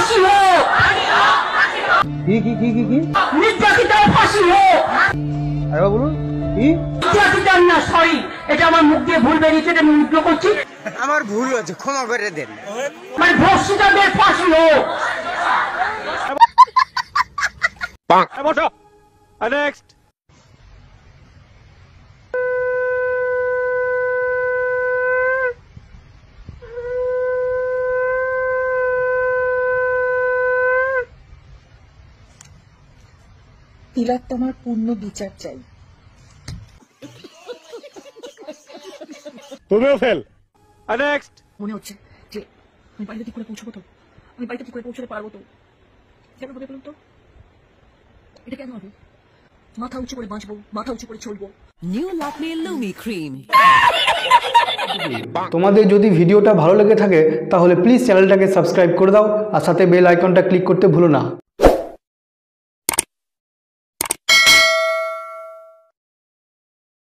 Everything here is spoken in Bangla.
ফাঁসি হোক, কি নির্যাতিতার ফাঁসি হোক। আরে বলুন কি? নির্যাতিতার না, সরি, এটা আমার মুখ দিয়ে ভুল বেরিয়েছে, এটা আমি উল্টো করছি। আমার ভুল হয়েছে, ক্ষমা করে দেন। মানে ধর্ষিতাদের ফাঁসি হোক। বসো। নেক্সট। তিলোত্তমার পূর্ণ বিচার চাই। তুমিও ফেল। নেক্সট। মনে হচ্ছে যে আমি বাড়িতে ঠিক করে পৌঁছবো তো, আমি বাড়িতে ঠিক করে পৌঁছতে পারবো তো। কেন হবে বলুন তো? এটা কেন হবে? মাথা উঁচু করে বাঁচবো, মাথা উঁচু করে চলবো। New Lovely Lumi cream. তোমাদের যদি ভিডিওটা ভালো লেগে থাকে তাহলে প্লিজ চ্যানেলটাকে সাবস্ক্রাইব করে দাও আর সাথে বেল আইকনটা ক্লিক করতে ভুলো না।